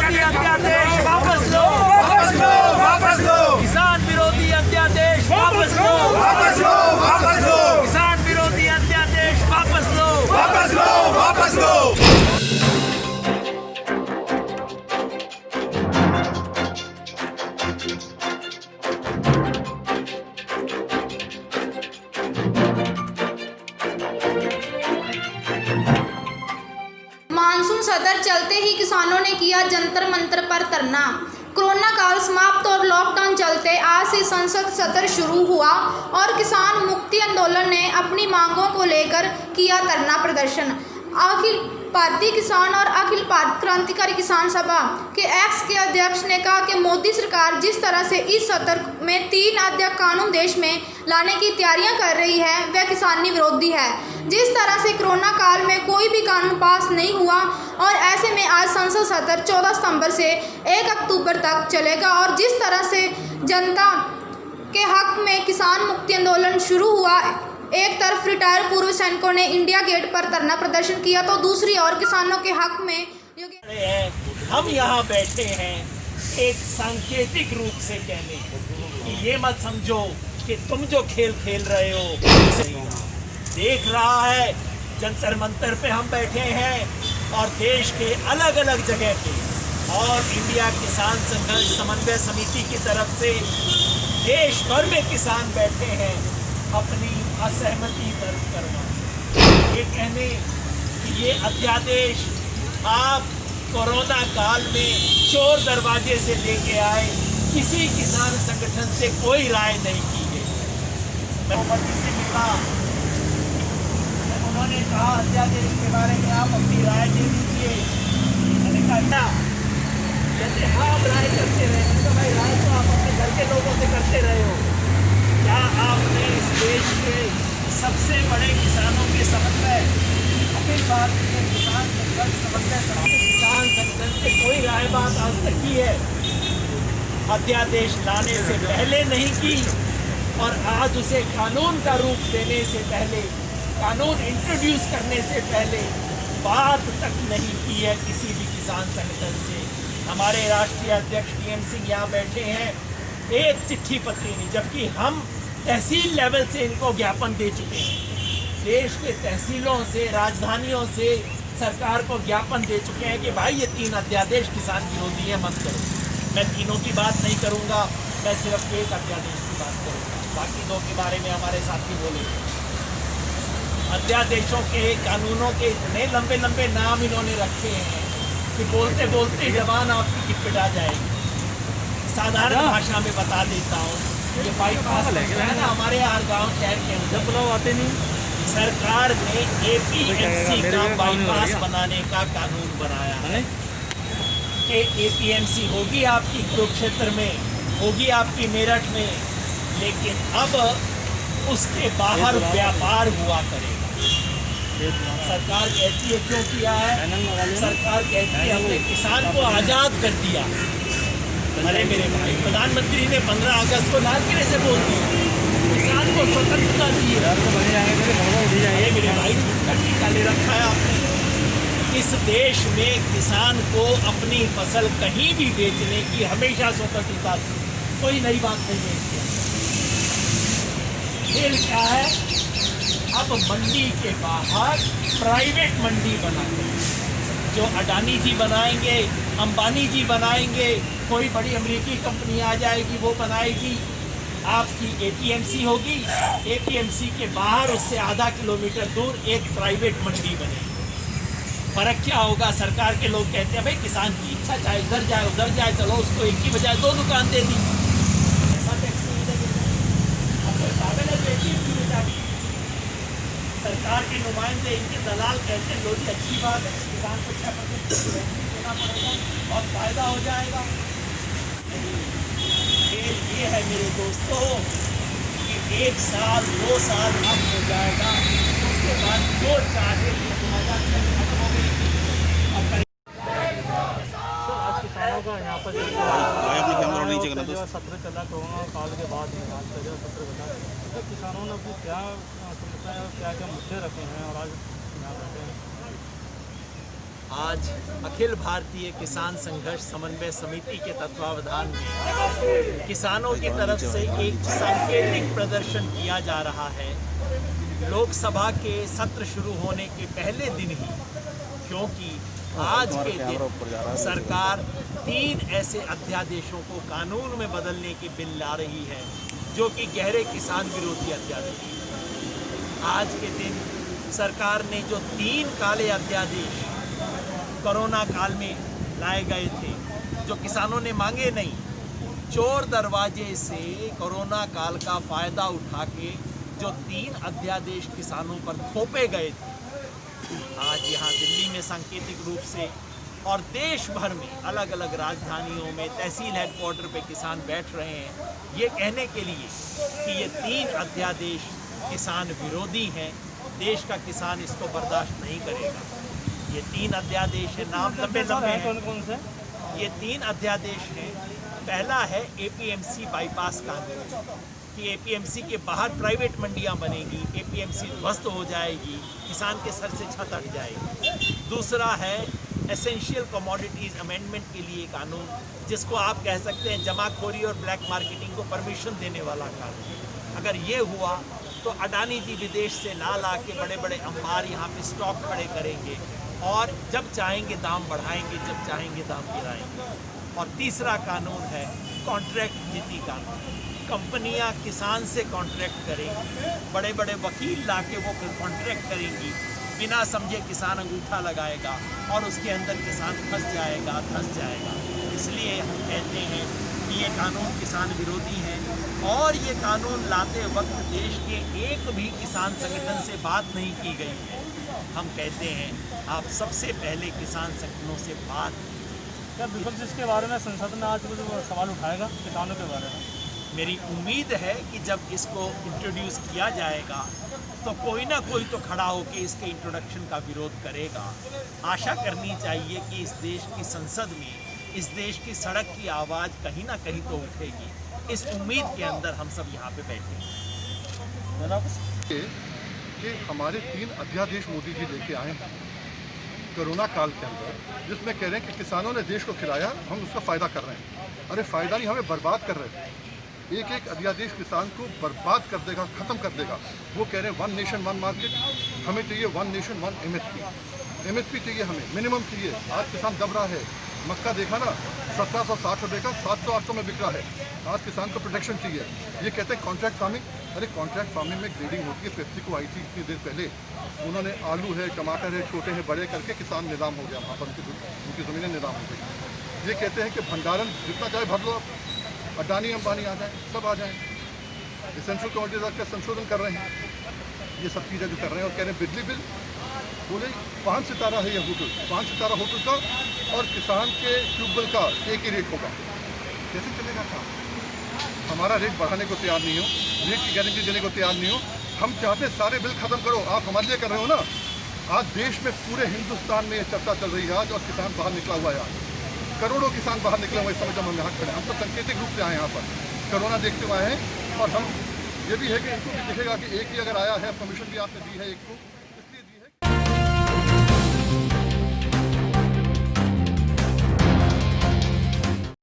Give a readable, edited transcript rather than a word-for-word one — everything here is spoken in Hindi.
विरोधी अध्यादेश वापस लो, वापस लो, वापस लो, किसान विरोधी अध्यादेश वापस लो, वापस लो, वापस लो, किसान विरोधी अध्यादेश वापस लो, वापस लो, वापस लो। मानसून सदर चलते ही किसानों ने किया जंतर मंतर पर धरना। कोरोना काल समाप्त और लॉकडाउन चलते आज से संसद सत्र शुरू हुआ और किसान मुक्ति आंदोलन ने अपनी मांगों को लेकर किया धरना प्रदर्शन। अखिल भारतीय किसान और अखिल भारत क्रांतिकारी किसान सभा के एक्स के अध्यक्ष ने कहा कि मोदी सरकार जिस तरह से इस सत्र में 3 अध्यादेश कानून देश में लाने की तैयारियां कर रही है वह किसानी विरोधी है। जिस तरह से कोरोना काल में कोई भी कानून पास नहीं हुआ और ऐसे में आज संसद सत्र 14 सितंबर से 1 अक्टूबर तक चलेगा और जिस तरह से जनता के हक में किसान मुक्ति आंदोलन शुरू हुआ, एक तरफ रिटायर्ड पूर्व सैनिकों ने इंडिया गेट पर धरना प्रदर्शन किया तो दूसरी ओर किसानों के हक में हम यहाँ बैठे हैं एक सांकेतिक रूप से कहने कि ये मत समझो कि तुम जो खेल खेल रहे हो देख रहा है। जंतर मंतर पे हम बैठे हैं और देश के अलग अलग जगह पे और इंडिया किसान संघर्ष समन्वय समिति की तरफ से देश भर में किसान बैठे हैं अपनी असहमति दर्ज करना, ये कहने कि ये अध्यादेश आप कोरोना काल में चोर दरवाजे से लेके आए, किसी किसान संगठन से कोई राय नहीं की गई। मैं मोदी से मिला, उन्होंने कहा अध्यादेश के बारे में आप अपनी राय दे दीजिए। मैंने कहा जैसे आप राय करते रहे तो भाई राय तो आप अपने घर के लोगों से करते रहे हो। क्या आपने इस देश के सबसे बड़े किसानों के समन्वय अखिल भारतीय किसान संघर्ष समन्वय समिति किसान संगठन से कोई राय बात आज तक की है? अध्यादेश लाने से पहले नहीं की और आज उसे कानून का रूप देने से पहले, कानून इंट्रोड्यूस करने से पहले बात तक नहीं की है किसी भी किसान संगठन से। हमारे राष्ट्रीय अध्यक्ष PM सिंह यहाँ बैठे हैं, एक चिट्ठी पत्री नहीं, जबकि हम तहसील लेवल से इनको ज्ञापन दे चुके हैं। देश के तहसीलों से, राजधानियों से सरकार को ज्ञापन दे चुके हैं कि भाई ये 3 अध्यादेश किसान विरोधी है, मत करो। मैं तीनों की बात नहीं करूँगा, मैं सिर्फ एक अध्यादेश की बात करूँगा, बाकी 2 के बारे में हमारे साथी बोले। अध्यादेशों के, कानूनों के इतने लंबे लंबे नाम इन्होंने रखे हैं कि बोलते बोलते जबान आपकी किटपिटा जाएगी। साधारण भाषा में बता देता हूँ, ये बाईपास है ना हमारे यहाँ गाँव शहर के अंदर, आते नहीं। सरकार ने APMC का बाईपास बनाने का कानून बनाया है कि APMC होगी आपकी कुरुक्षेत्र में, होगी आपकी मेरठ में, लेकिन अब उसके बाहर व्यापार हुआ करेगा। सरकार कहती है क्यों किया है? सरकार कहती है हमने किसान को आज़ाद कर दिया। अरे मेरे भाई, प्रधानमंत्री ने 15 अगस्त को लाल किले से बोल दिया किसान को स्वतंत्रता दी है। मेरे भाई, टीका ले रखा है आपने। इस देश में किसान को अपनी फसल कहीं भी बेचने की हमेशा स्वतंत्रता थी, कोई नई बात नहीं है इसमें। खेल क्या है? अब मंडी के बाहर प्राइवेट मंडी बनाते हैं, जो अडानी जी बनाएंगे, अंबानी जी बनाएंगे, कोई बड़ी अमेरिकी कंपनी आ जाएगी वो बनाएगी। आपकी APMC होगी, APMC के बाहर उससे आधा किलोमीटर दूर एक प्राइवेट मंडी बनेगी। फर्क क्या होगा? सरकार के लोग कहते हैं भाई किसान की इच्छा, चाहे इधर जाए उधर जाए, चलो उसको एक की बजाय 2 दुकान दे दी। ऐसा टैक्स नहीं लगेगा। अब कोई पागल है जो APMC में जाएगी। सरकार के नुमाइंदे, इनके दलाल कहते हैं लो जी अच्छी बात है, किसान को 6% देना पड़ेगा और फायदा हो जाएगा। ये है मेरे दोस्तों कि 1 साल 2 साल अब हो जाएगा, उसके बाद जो चाहे ये 2006 खत्म हो गई थी। आज किसानों का यहाँ पर सत्र चला कोरोना काल के बाद सत्र बना, तो किसानों ने अपनी क्या समस्याएं और क्या क्या मुद्दे रखे हैं और आज यहाँ बैठे हैं। आज अखिल भारतीय किसान संघर्ष समन्वय समिति के तत्वावधान में किसानों की तरफ से एक सांकेतिक प्रदर्शन किया जा रहा है लोकसभा के सत्र शुरू होने के पहले दिन ही, क्योंकि आज के दिन सरकार 3 ऐसे अध्यादेशों को कानून में बदलने की बिल ला रही है जो कि गहरे किसान विरोधी अध्यादेश। आज के दिन सरकार ने जो 3 काले अध्यादेश कोरोना काल में लाए गए थे, जो किसानों ने मांगे नहीं, चोर दरवाजे से कोरोना काल का फ़ायदा उठा के जो 3 अध्यादेश किसानों पर थोपे गए थे, आज यहाँ दिल्ली में सांकेतिक रूप से और देश भर में अलग अलग राजधानियों में तहसील हेडक्वार्टर पे किसान बैठ रहे हैं ये कहने के लिए कि ये 3 अध्यादेश किसान विरोधी हैं, देश का किसान इसको बर्दाश्त नहीं करेगा। ये 3 अध्यादेश है, नाम लंबे हैं। कौन कौन से? ये 3 अध्यादेश हैं। पहला है एपीएमसी बाईपास कानून कि एपीएमसी के बाहर प्राइवेट मंडियां बनेगी, एपीएमसी ध्वस्त हो जाएगी, किसान के सर से छत हट जाएगी। दूसरा है एसेंशियल कमोडिटीज़ अमेंडमेंट के लिए कानून, जिसको आप कह सकते हैं जमाखोरी और ब्लैक मार्केटिंग को परमिशन देने वाला कानून। अगर ये हुआ तो अडानी जी विदेश से ला के बड़े बड़े अंबार यहाँ पे स्टॉक खड़े करेंगे और जब चाहेंगे दाम बढ़ाएंगे, जब चाहेंगे दाम गिराएंगे। और तीसरा कानून है कॉन्ट्रैक्ट नीति कानून। कंपनियां किसान से कॉन्ट्रैक्ट करेंगी, बड़े बड़े वकील ला के वो कॉन्ट्रैक्ट करेंगी, बिना समझे किसान अंगूठा लगाएगा और उसके अंदर किसान फंस जाएगा। इसलिए हम कहते हैं कि ये कानून किसान विरोधी हैं और ये कानून लाते वक्त देश के एक भी किसान संगठन से बात नहीं की गई है। हम कहते हैं आप सबसे पहले किसान संगठनों से बात। क्या विपक्ष इसके बारे में संसद में आज कुछ सवाल उठाएगा किसानों के बारे में? मेरी उम्मीद है कि जब इसको इंट्रोड्यूस किया जाएगा तो कोई ना कोई तो खड़ा होकर इसके इंट्रोडक्शन का विरोध करेगा। आशा करनी चाहिए कि इस देश की संसद में, इस देश की सड़क की आवाज़ कहीं ना कहीं तो उठेगी। इस उम्मीद के अंदर हम सब यहाँ पे बैठे हैं। कि हमारे 3 अध्यादेश मोदी जी लेके आए हैं कोरोना काल के अंदर, जिसमें कह रहे हैं कि किसानों ने देश को खिलाया, हम उसका फ़ायदा कर रहे हैं। अरे फ़ायदा नहीं, हमें बर्बाद कर रहे हैं। एक अध्यादेश किसान को बर्बाद कर देगा, ख़त्म कर देगा। वो कह रहे हैं 1 नेशन 1 मार्केट, हमें चाहिए 1 नेशन 1 एमएसपी चाहिए, हमें मिनिमम चाहिए। आज किसान दब रहा है। मक्का देखा ना, 1760 रुपये का 700-800 में बिक रहा है। आज किसान को प्रोटेक्शन चाहिए। ये कहते हैं कॉन्ट्रैक्ट फार्मिंग। अरे कॉन्ट्रैक्ट फार्मिंग में ग्रेडिंग होती है। पेप्सी को आई थी इतनी देर पहले, उन्होंने आलू है, टमाटर है, छोटे हैं, बड़े करके किसान नीलाम हो गया, वहाँ पर उनकी ज़मीनें नीलाम हो गई। ये कहते हैं कि भंडारण जितना चाहे भर लो, अडानी अंबानी आ जाए, सब आ जाएँ। एसेंशियल कमोडिटीज एक्ट का संशोधन कर रहे हैं। ये सब चीज़ें जो कर रहे हैं और कह रहे हैं बिजली बिल बोले 5 सितारा है ये होटल, 5 सितारा होटल का और किसान के ट्यूबवेल का एक ही रेट होगा। कैसे चलेगा काम? हमारा रेट बढ़ाने को तैयार नहीं हो, रेट की गारंटी देने को तैयार नहीं हो। हम चाहते सारे बिल खत्म करो, आप हमारे लिए कर रहे हो ना। आज देश में पूरे हिंदुस्तान में ये चर्चा चल रही है आज, और किसान बाहर निकला हुआ है आज। करोड़ों किसान बाहर निकले हुए, इस समय जब हम यहाँ खड़े हैं, हम तो सांकेतिक रूप से आए यहाँ पर, कोरोना देखते हुए आए हैं। और हम ये भी है कि इनको भी दिखेगा कि एक ही अगर आया है, परमिशन भी आपने दी है एक को,